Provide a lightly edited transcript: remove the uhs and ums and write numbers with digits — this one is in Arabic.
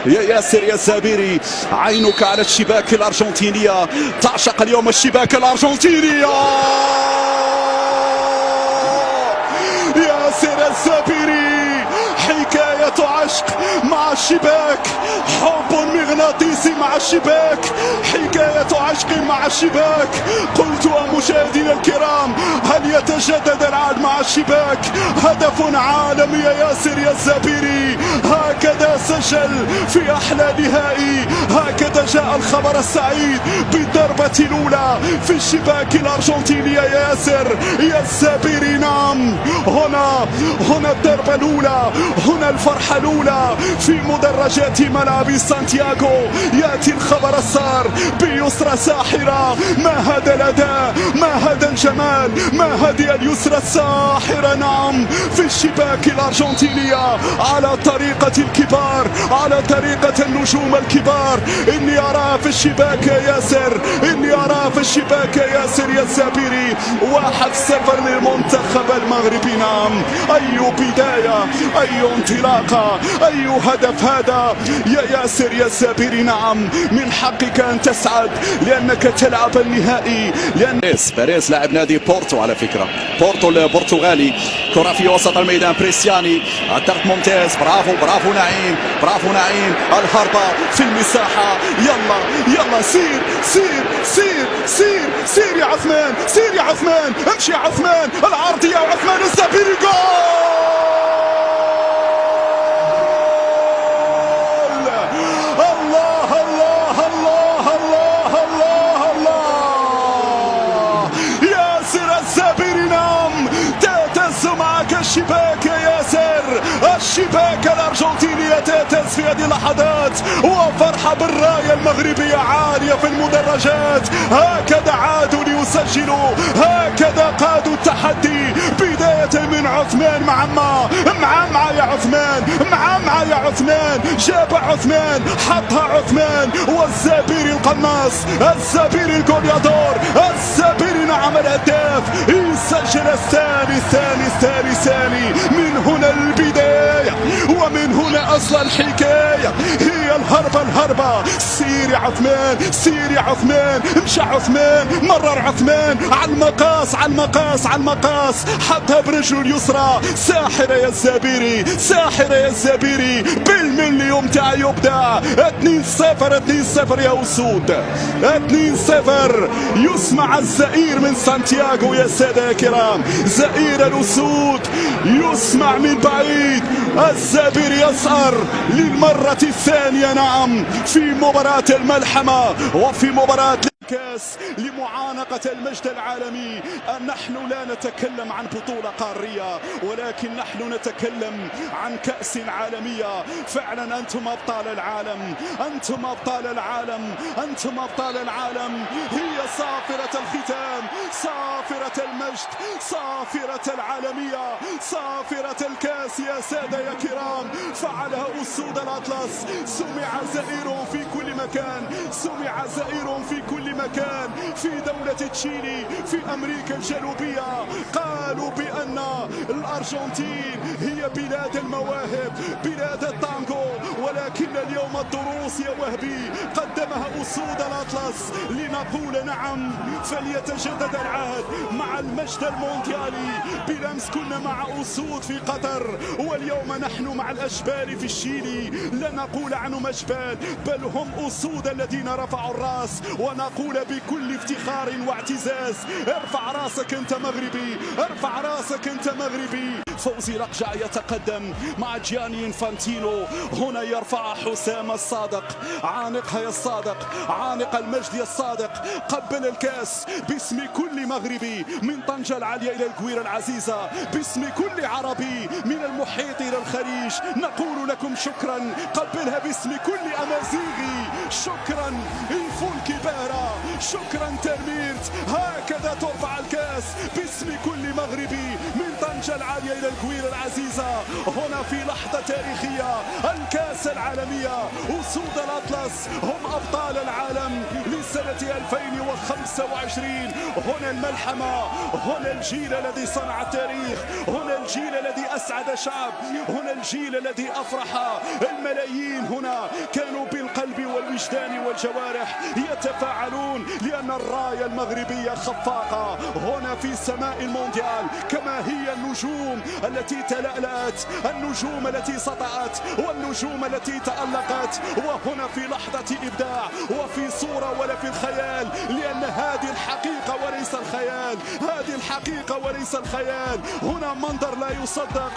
يا ياسر يا الزابيري، عينك على الشباك الأرجنتينية، تعشق اليوم الشباك الأرجنتينية. ياسر الزابيري، حكاية عشق مع الشباك، حب مغناطيسي مع الشباك، حكاية عشق مع الشباك. قلت مشاهدينا الكرام، هل يتجدد العهد مع الشباك؟ هدف عالمي يا ياسر يا الزابيري، هكذا سجل في أحلى نهائي، هكذا جاء الخبر السعيد بالضربة الأولى في الشباك الأرجنتيني يا ياسر يا الزابيري. نعم، هنا الضربة الأولى، هنا الفرحة الأولى في مدرجات ملعب سانتياغو. يأتي الخبر السار بيسرى ساحرة. ما هذا الأداء، ما هذا الجمال، ما هذه اليسرى الساحرة. نعم، في الشباك الأرجنتينية على طريقة الكبار، على طريقة النجوم الكبار. إني أرى في الشباك يا ياسر، إني أرى في الشباك يا ياسر يا الزابيري. 1-0 للمنتخب المغربي. نعم، أي بداية، أي انطلاقة، أي هدف هذا يا ياسر يا الزابيري. نعم، من حقك أن تسعد لأنك تلعب النهائي. لأن باريس لاعب نادي بورتو، على فكرة بورتو البرتغالي. كرة في وسط الميدان، بريسياني، الضغط ممتاز، برافو نعيم، برافو نعيم، الهربة في المساحة. يلا سير سير سير سير سير يا عثمان، سير يا عثمان، امشي يا عثمان، العرضية يا عثمان الزابيري. جول! الشباك يا ياسر، الشباك الأرجنتيني تهتز في هذه اللحظات، وفرحة بالراية المغربية عالية في المدرجات. هكذا عادوا ليسجلوا، هكذا قادوا التحدي. بداية من عثمان معمعة يا عثمان، معمعة يا عثمان، جاب عثمان، حطها عثمان، والزابيري القناص، الزابيري الجوليادور، الزابيري نعم الهداف، يسجل الثاني. من هنا البداية، ومن هنا أصل الحكاية، هي الهربة. سير يا عثمان، سير يا عثمان، امشي عثمان، مرر عثمان على المقاس، حطها برجله اليسرى. ساحرة يا الزابيري، ساحرة يا الزابيري، بالملي يمتع يبدع. 2-0 يا أسود، 2-0. يسمع الزئير من سانتياغو يا سادة الكرام، زئير الأسود يسمع من بعيد. الزابيري يسأر للمرة الثانية. نعم، في مباراة الملحمة وفي مباراة كاس لمعانقة المجد العالمي. نحن لا نتكلم عن بطولة قارية، ولكن نحن نتكلم عن كأس عالمية. فعلا أنتم أبطال العالم، أنتم أبطال العالم، أنتم أبطال العالم. هي صافرة الختام، صافرة المجد، صافرة العالمية، صافرة الكاس يا سادة يا كرام. فعلها أسود الأطلس. سمع زئير في كل مكان، سمع زئير في كل مكان، في دولة تشيلي، في أمريكا الجنوبية. قالوا بأن الأرجنتين هي بلاد المواهب، بلاد التانغو، ولكن اليوم الدروس يا وهبي قدمها أسود الأطلس. لنقول نعم، فليتجدد العهد مع المجد المونديالي. بالأمس كنا مع أسود في قطر، واليوم نحن مع الأجبال في الشيلي. لا نقول عنهم أجبال، بل هم أسود الذين رفعوا الرأس. ونقول بكل افتخار واعتزاز، ارفع راسك انت مغربي، ارفع راسك انت مغربي. فوزي رقجع يتقدم مع جياني انفانتينو. هنا يرفع حسام الصادق، عانقها يا الصادق، عانق المجد يا الصادق. قبل الكاس باسم كل مغربي من طنجة العالية إلى القويرة العزيزة، باسم كل عربي من المحيط إلى الخليج. نقول لكم شكرا. قبلها باسم كل أمازيغي، شكرا الفول كبارة، شكرا ترميرت. هكذا ترفع الكاس باسم كل مغربي من طنجة العالية إلى القويرة العزيزة. هنا في لحظة تاريخية، الكاس العالمية. أسود الأطلس هم أبطال العالم لسنة 2025. هنا الملحمة، هنا الجيل الذي صنع التاريخ، هنا الجيل الذي أسعد شعب، هنا الجيل الذي أفرح الملايين. هنا بالوجدان والجوارح يتفاعلون، لأن الراية المغربية خفاقة هنا في سماء المونديال، كما هي النجوم التي تلألأت، النجوم التي سطعت، والنجوم التي تألقت. وهنا في لحظة إبداع وفي صورة ولا في الخيال، لأن هذه الحقيقة وليس الخيال، هذه الحقيقة وليس الخيال. هنا منظر لا يصدق.